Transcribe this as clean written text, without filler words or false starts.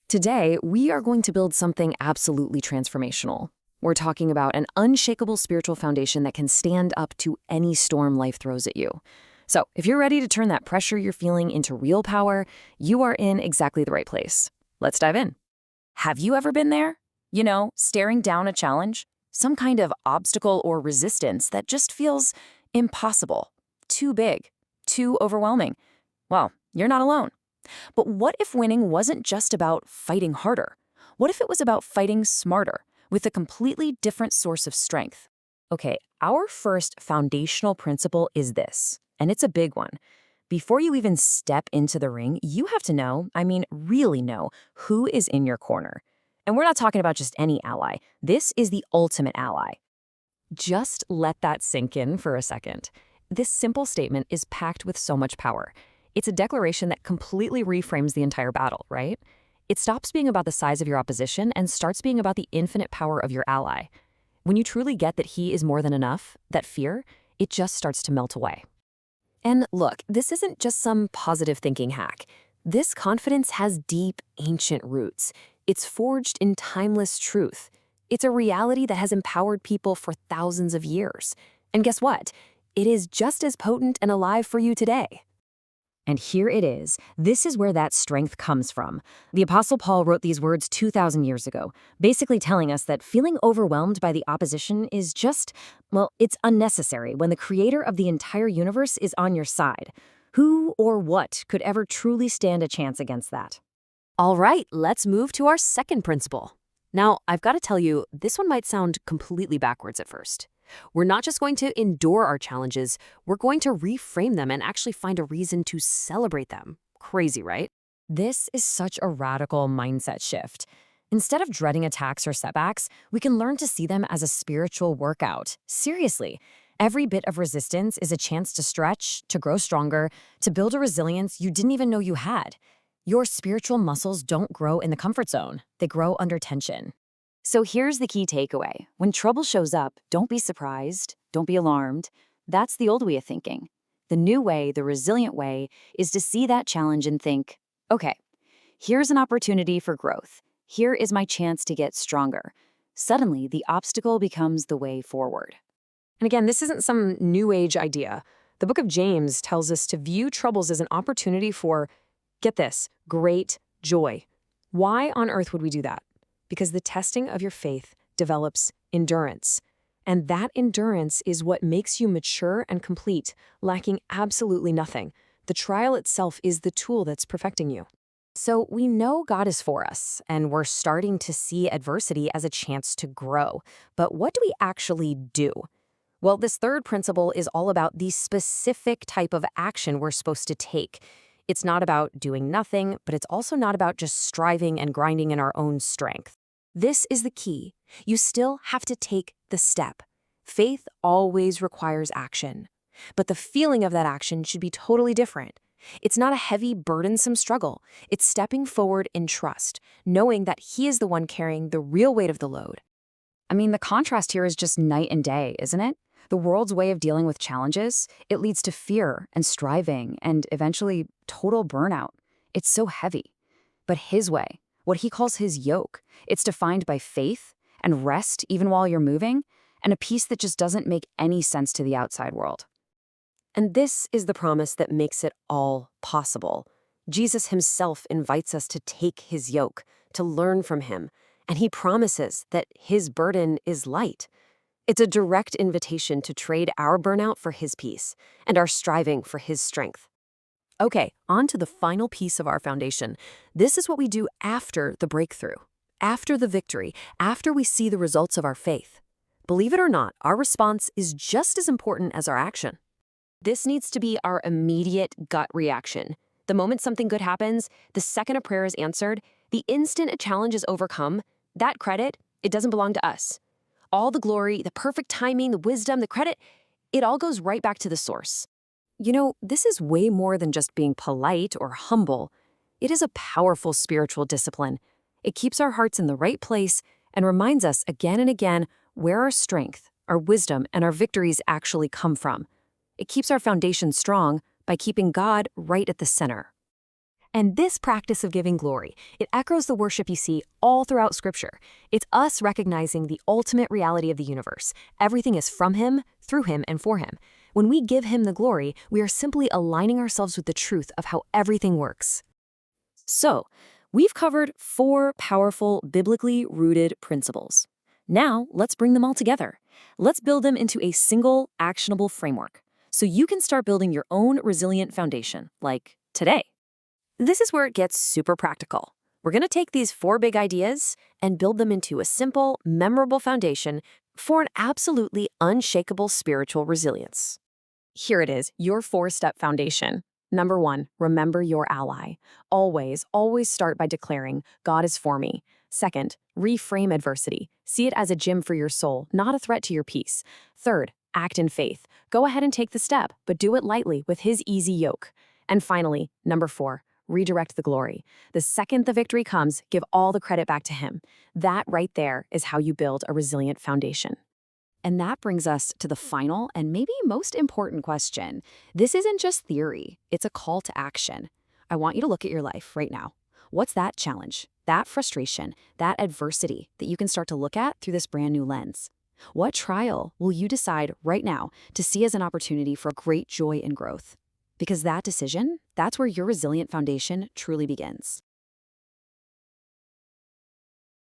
Today, we are going to build something absolutely transformational. We're talking about an unshakable spiritual foundation that can stand up to any storm life throws at you. So, if you're ready to turn that pressure you're feeling into real power, you are in exactly the right place. Let's dive in. Have you ever been there? Staring down a challenge? Some kind of obstacle or resistance that just feels impossible, too big, too overwhelming. Well, you're not alone. But what if winning wasn't just about fighting harder? What if it was about fighting smarter, with a completely different source of strength? Okay, our first foundational principle is this, and it's a big one. Before you even step into the ring, you have to know, really know, who is in your corner. And we're not talking about just any ally. This is the ultimate ally. Just let that sink in for a second. This simple statement is packed with so much power. It's a declaration that completely reframes the entire battle, right? It stops being about the size of your opposition and starts being about the infinite power of your ally. When you truly get that he is more than enough, that fear, it just starts to melt away. And look, this isn't just some positive thinking hack. This confidence has deep, ancient roots. It's forged in timeless truth. It's a reality that has empowered people for thousands of years. And guess what? It is just as potent and alive for you today. And here it is. This is where that strength comes from. The Apostle Paul wrote these words 2,000 years ago, basically telling us that feeling overwhelmed by the opposition is just, it's unnecessary when the creator of the entire universe is on your side. Who or what could ever truly stand a chance against that? All right, let's move to our second principle. Now, I've got to tell you, this one might sound completely backwards at first. We're not just going to endure our challenges, we're going to reframe them and actually find a reason to celebrate them. Crazy, right? This is such a radical mindset shift. Instead of dreading attacks or setbacks, we can learn to see them as a spiritual workout. Seriously, every bit of resistance is a chance to stretch, to grow stronger, to build a resilience you didn't even know you had. Your spiritual muscles don't grow in the comfort zone, they grow under tension. So here's the key takeaway. When trouble shows up, don't be surprised, don't be alarmed. That's the old way of thinking. The new way, the resilient way, is to see that challenge and think, okay, here's an opportunity for growth. Here is my chance to get stronger. Suddenly, the obstacle becomes the way forward. And again, this isn't some new age idea. The book of James tells us to view troubles as an opportunity for, get this, great joy. Why on earth would we do that? Because the testing of your faith develops endurance. And that endurance is what makes you mature and complete, lacking absolutely nothing. The trial itself is the tool that's perfecting you. So we know God is for us, and we're starting to see adversity as a chance to grow. But what do we actually do? Well, this third principle is all about the specific type of action we're supposed to take. It's not about doing nothing, but it's also not about just striving and grinding in our own strength. This is the key. You still have to take the step. Faith always requires action. But the feeling of that action should be totally different. It's not a heavy, burdensome struggle. It's stepping forward in trust, knowing that He is the one carrying the real weight of the load. The contrast here is just night and day, isn't it? The world's way of dealing with challenges, it leads to fear and striving and eventually total burnout. It's so heavy. But His way, what He calls His yoke, it's defined by faith and rest even while you're moving, and a peace that just doesn't make any sense to the outside world. And this is the promise that makes it all possible. Jesus Himself invites us to take His yoke, to learn from Him, and He promises that His burden is light. It's a direct invitation to trade our burnout for His peace and our striving for His strength. Okay, on to the final piece of our foundation. This is what we do after the breakthrough, after the victory, after we see the results of our faith. Believe it or not, our response is just as important as our action. This needs to be our immediate gut reaction. The moment something good happens, the second a prayer is answered, the instant a challenge is overcome, that credit, it doesn't belong to us. All the glory, the perfect timing, the wisdom, the credit, it all goes right back to the source. This is way more than just being polite or humble. It is a powerful spiritual discipline. It keeps our hearts in the right place and reminds us again and again where our strength, our wisdom, and our victories actually come from. It keeps our foundation strong by keeping God right at the center. And this practice of giving glory, it echoes the worship you see all throughout Scripture. It's us recognizing the ultimate reality of the universe. Everything is from Him, through Him, and for Him. When we give Him the glory, we are simply aligning ourselves with the truth of how everything works. So, we've covered 4 powerful, biblically rooted principles. Now, let's bring them all together. Let's build them into a single, actionable framework, so you can start building your own resilient foundation, like today. This is where it gets super practical. We're going to take these 4 big ideas and build them into a simple, memorable foundation for an absolutely unshakable spiritual resilience. Here it is, your 4-step foundation. Number 1, remember your ally. Always start by declaring, God is for me. Second, reframe adversity. See it as a gym for your soul, not a threat to your peace. Third, act in faith. Go ahead and take the step, but do it lightly with His easy yoke. And finally, number 4, redirect the glory. The second the victory comes, give all the credit back to Him. That right there is how you build a resilient foundation. And that brings us to the final and maybe most important question. This isn't just theory, it's a call to action. I want you to look at your life right now. What's that challenge, that frustration, that adversity that you can start to look at through this brand new lens? What trial will you decide right now to see as an opportunity for great joy and growth? Because that decision, that's where your resilient foundation truly begins.